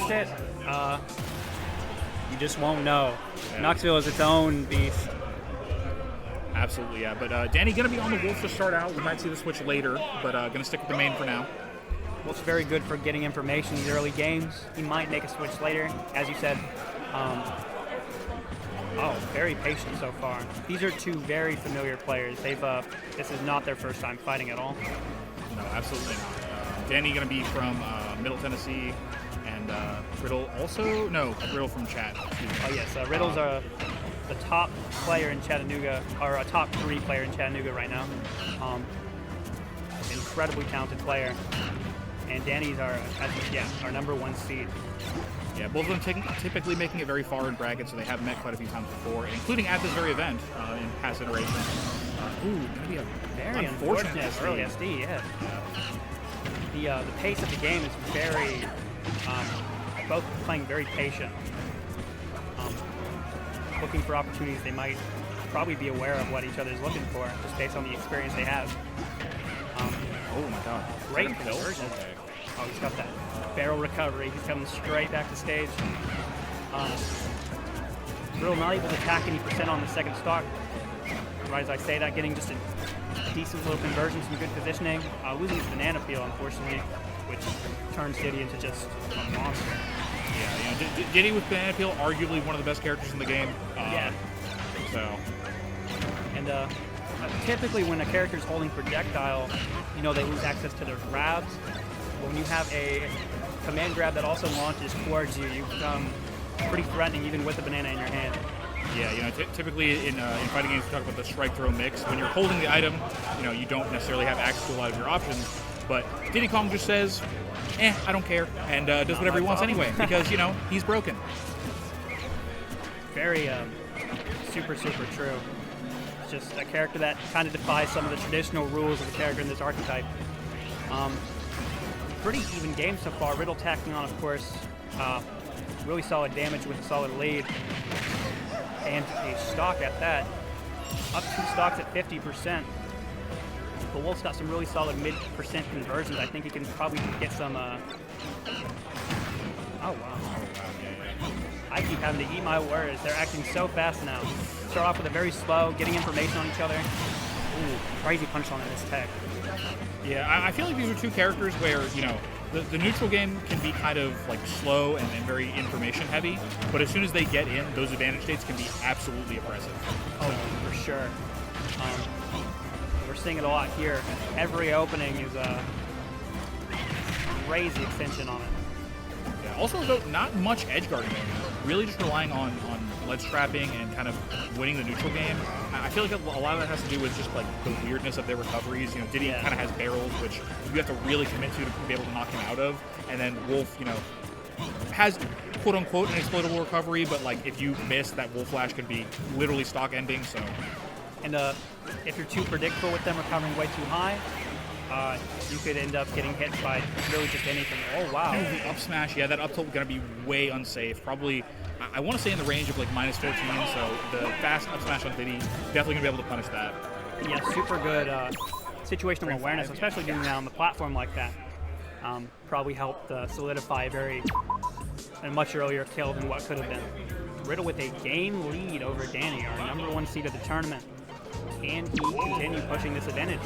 faced it, you just won't know. Yeah. Knoxville is its own beast. Absolutely, yeah. But Dany going to be on the Wolf to start out. We might see the switch later, but going to stick with the main for now. Wolf's very good for getting information in these early games. He might make a switch later, as you said. Very patient so far. These are two very familiar players. This is not their first time fighting at all. No, absolutely not. Dany going to be from Middle Tennessee, and Riddul also? No, Riddul from Chat. Oh yes, Riddle's the top player in Chattanooga, or a top 3 player in Chattanooga right now. Incredibly talented player. And Dany's our number 1 seed. Yeah, both of them typically making it very far in brackets, so they have met quite a few times before, including at this very event in past iterations. Going to be a very unfortunate early SD, yeah. The pace of the game is very, both playing very patient. Looking for opportunities. They might probably be aware of what each other's looking for, just based on the experience they have. Oh my god. Great conversion. Okay. Oh, he's got that barrel recovery. He's coming straight back to stage. Riddul not able to attack any percent on the second stock. Right as I say that, getting just a decent little conversion, some good positioning. Losing his banana peel, unfortunately, which turns Diddy into just a monster. Yeah, Diddy with banana peel, arguably one of the best characters in the game. Yeah. So. And typically when a character's holding projectile, they lose access to their grabs. But when you have a command grab that also launches towards you, you become pretty threatening even with the banana in your hand. Yeah, typically in fighting games we talk about the strike throw mix. When you're holding the item, you don't necessarily have access to a lot of your options. But Diddy Kong just says, I don't care, and does whatever he wants anyway, because, he's broken. Very super, super true. It's just a character that kind of defies some of the traditional rules of the character in this archetype. Pretty even game so far. Riddul tacking on, of course, really solid damage with a solid lead. And a stock at that. Up 2 stocks at 50%. But Wolf's got some really solid mid% conversions. I think he can probably get some... Oh, wow. I keep having to eat my words. They're acting so fast now. Start off with a very slow, getting information on each other. Ooh, crazy punch on this tech. Yeah, I feel like these are two characters where, the neutral game can be kind of like slow and very information heavy, but as soon as they get in, those advantage states can be absolutely oppressive. Oh, for sure. We're seeing it a lot here. Every opening is a crazy extension on it. Yeah, also, though, not much edge guarding there. Really just relying on ledge trapping and kind of winning the neutral game. I feel like a lot of that has to do with just like the weirdness of their recoveries. Diddy kind of has barrels, which you have to really commit to be able to knock him out of. And then Wolf, has quote unquote an explodable recovery, but like if you miss, that Wolf flash could be literally stock ending. So. And if you're too predictable with them recovering way too high, you could end up getting hit by really just anything. Oh, wow. The up smash, yeah, that up tilt going to be way unsafe. Probably, I want to say in the range of like -14, so the fast up smash on Diddy, definitely going to be able to punish that. Yeah, super good situational awareness, especially doing that on the platform like that. Probably helped solidify a much earlier kill than what could have been. Riddul with a game lead over Dany, our number 1 seed of the tournament. Can he continue pushing this advantage?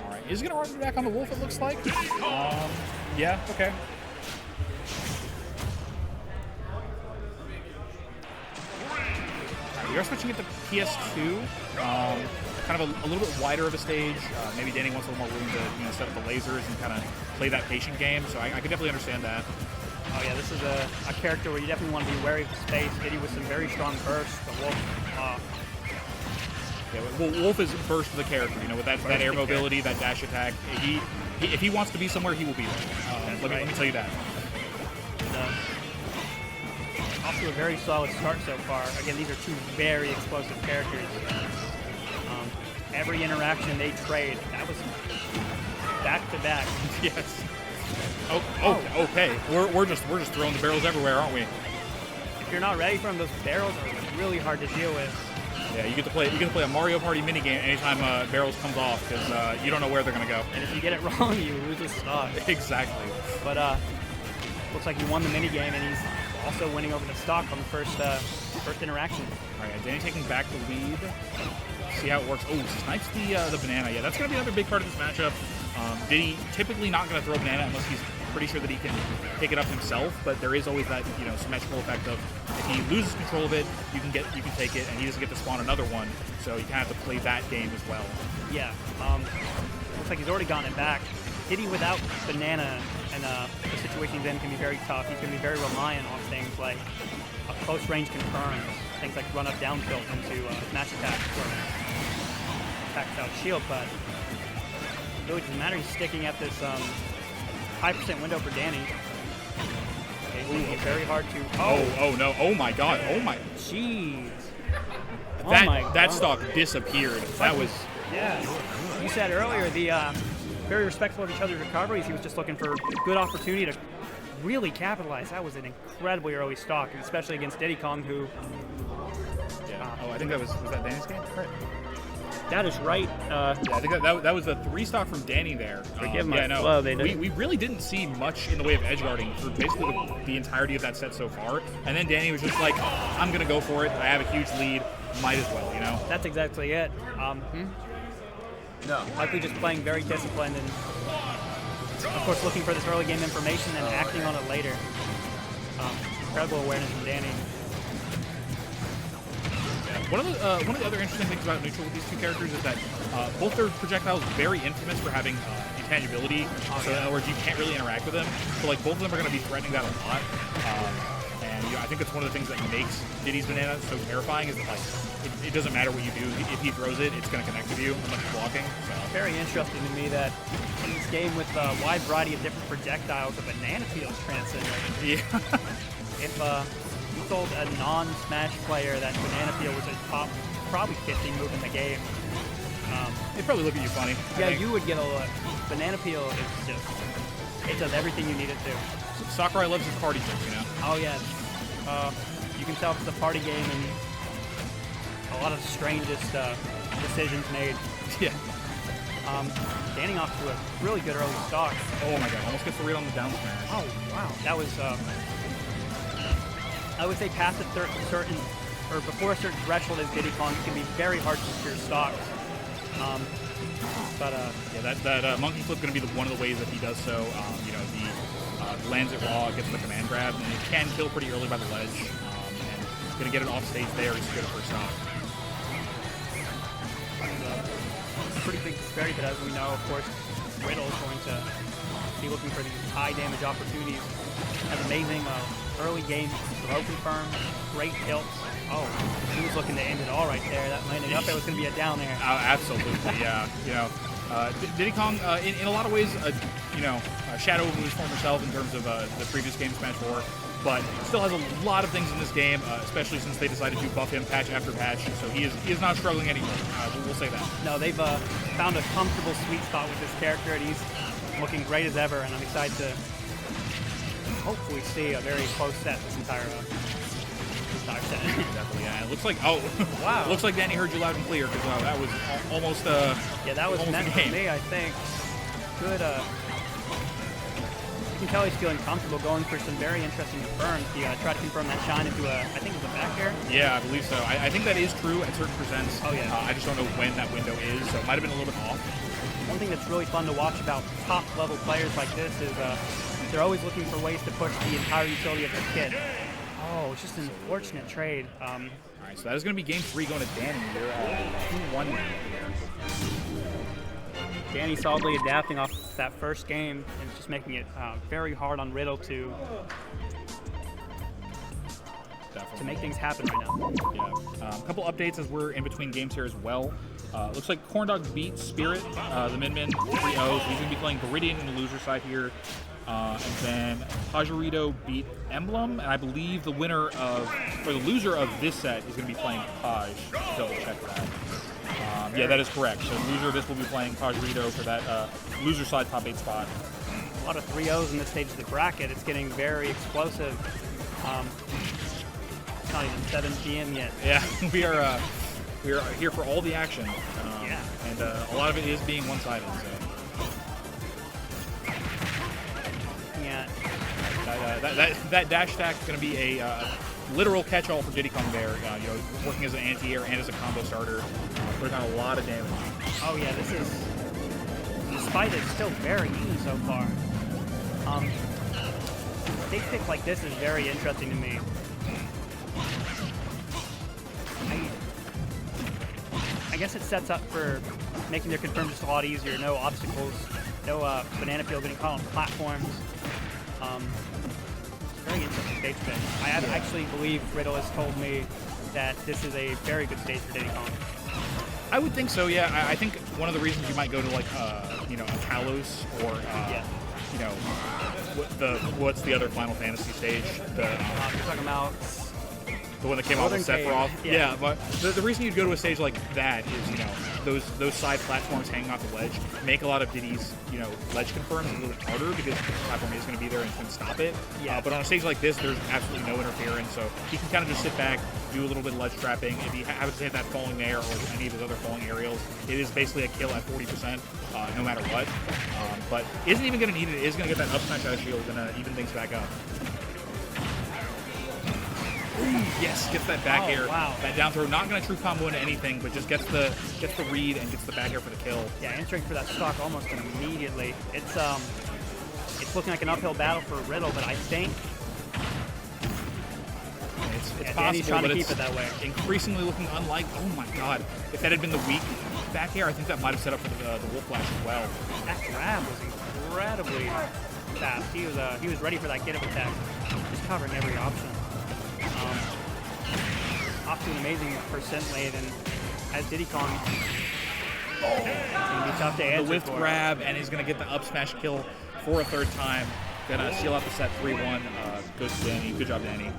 All right, is he going to run back on the Wolf, it looks like? Yeah, okay. All right, we are switching it to PS2. Kind of a little bit wider of a stage. Maybe Dany wants a little more room to set up the lasers and kind of play that patient game, so I could definitely understand that. Oh yeah, this is a character where you definitely want to be wary of space. Diddy with some very strong bursts. The Wolf. Yeah, well, Wolf is burst of the character. With that air mobility, that dash attack. If he wants to be somewhere, he will be there. Let me tell you that. Also a very solid start so far. Again, these are two very explosive characters. Every interaction they trade, that was back to back. Yes. Okay. We're just throwing the barrels everywhere, aren't we? If you're not ready for them, those barrels are really hard to deal with. Yeah, you get to play a Mario Party minigame anytime barrels comes off, because you don't know where they're gonna go. And if you get it wrong, you lose a stock. Exactly. But looks like he won the mini game, and he's also winning over the stock on the first interaction. All right, Dany taking back the lead. See how it works. Oh, snipes the banana. Yeah, that's going to be another big part of this matchup. Diddy typically not going to throw banana unless he's pretty sure that he can pick it up himself, but there is always that symmetrical effect of if he loses control of it, you can take it, and he doesn't get to spawn another one. So you kind of have to play that game as well. Yeah. Looks like he's already gotten it back. Diddy without banana and the situation he's in can be very tough. He's going to be very reliant on things like a close range confirm, things like run up down tilt into smash attacks or attacks without shield, but it really doesn't matter. He's sticking at this high percent window for Dany. Okay, it's very hard to. Oh no! Oh my God! Oh my! Jeez! That stock disappeared. That was. Yeah. You said earlier the very respectful of each other's recoveries. He was just looking for a good opportunity to really capitalize. That was an incredibly early stock, especially against Diddy Kong, who. Yeah. I think that was that Dany's game. Right. That is right. Yeah, I think that was a 3 stock from Dany there. Forgive my flow. We really didn't see much in the way of edge guarding for basically the entirety of that set so far. And then Dany was just like, I'm going to go for it. I have a huge lead. Might as well, That's exactly it. No. Likely just playing very disciplined and, of course, looking for this early game information and acting on it later. Incredible awareness from Dany. One of the other interesting things about neutral with these two characters is that both their projectiles are very infamous for having intangibility. So in other words, you can't really interact with them. So like both of them are going to be threatening that a lot. And I think that's one of the things that makes Diddy's banana so terrifying is that like it doesn't matter what you do. If he throws it, it's going to connect with you unless you're blocking. So. Very interesting to me that in this game with a wide variety of different projectiles, the banana fields transcend. Yeah. If you told a non-Smash player that banana peel was a top probably 50 move in the game, they'd probably look at you funny. Yeah, you would get a look. Banana peel is just, it does everything you need it to. Sakurai loves his party tricks, Oh yeah, you can tell it's a party game and a lot of the strangest decisions made. Yeah. Dany off to a really good early stock. Oh my God, almost gets the read on the down smash. Oh wow, that was. I would say past a certain, or before a certain threshold as Diddy Kong, it can be very hard to secure stocks. Yeah, that monkey flip going to be one of the ways that he does so. He lands it raw, gets the command grab, and it can kill pretty early by the ledge. And he's going to get it off stage there. He's good for stock. Pretty big disparity, but as we know, of course, Riddle is going to be looking for these high damage opportunities. Has amazing early game throw confirm, great tilts. Oh, he was looking to end it all right there. That landing up, it was going to be a down there. Absolutely, yeah. Diddy Kong, in a lot of ways, a shadow of his former self in terms of the previous game, Smash 4, but still has a lot of things in this game, especially since they decided to buff him patch after patch. So he is not struggling anymore. We'll say that. No, they've found a comfortable sweet spot with this character, and he's looking great as ever. And I'm excited to hopefully see a very close set this entire set. Definitely, yeah. It looks like wow. It looks like Dany heard you loud and clear because that was almost yeah, that was meant for me, I think. Good. You can tell he's feeling comfortable going for some very interesting confirms. He tried to confirm that shine into I think it was a back air. Yeah, I believe so. I think that is true at certain percents. Oh yeah. I just don't know when that window is, so it might have been a little bit off. One thing that's really fun to watch about top level players like this is they're always looking for ways to push the entire utility of their kit. Oh, it's just an unfortunate trade. All right, so that is going to be game 3 going to Dany. You're 2-1 now. Dany solidly adapting off that first game and just making it very hard on Riddle to make things happen right now. Yeah. A couple updates as we're in between games here as well. Looks like Corndog beat Spirit, the Min-Min 3-0. So he's going to be playing Viridian in the loser side here. And then Pajurito beat Emblem, and I believe the loser of this set is going to be playing Paj. Double check that. Yeah, that is correct. So the loser of this will be playing Pajurito for that loser side top 8 spot. A lot of 3-0s in this stage of the bracket. It's getting very explosive. It's not even 7 p.m. yet. Yeah, we are here for all the action. Yeah. And a lot of it is being one-sided. So. that dash attack is going to be a literal catch-all for Diddy Kong there. Working as an anti-air and as a combo starter, putting on a lot of damage. Oh yeah, this is, despite it's still very even so far. Stage pick like this is very interesting to me. I guess it sets up for making their confirm just a lot easier. No obstacles, no banana peel getting caught on platforms. Very interesting stage pick. I actually believe Riddul has told me that this is a very good stage for Diddy Kong. I would think so, yeah. I think one of the reasons you might go to like a Kalos or what's the other Final Fantasy stage? You're talking about the one that came out with Sephiroth. Yeah, but the reason you'd go to a stage like that is, those side platforms hanging off the ledge make a lot of Diddy's, ledge confirms a little bit harder because the platform is going to be there and can stop it. Yeah. But on a stage like this, there's absolutely no interference, so he can kind of just sit back, do a little bit of ledge trapping. If he happens to hit that falling there or any of his other falling aerials, it is basically a kill at 40%, no matter what. But isn't even going to need it. Is going to get that up smash out of shield and even things back up. Yes, gets that back air. Wow. That down throw, not going to true combo into anything, but just gets the read and gets the back air for the kill. Yeah, entering for that stock almost immediately. It's looking like an uphill battle for Riddul, but I think it's Danny's possible, trying to but keep it's it that way. increasingly looking unlike. Oh my god! If that had been the weak back air, I think that might have set up for the Wolf Flash as well. That grab was incredibly fast. He was ready for that get-up attack, just covering every option. Off to an amazing percent late, and as Diddy Kong, it's going to be tough to answer. The whiff grab, and he's going to get the up smash kill for a third time. Gonna seal out the set 3-1. Goes to Dany. Good job, Dany.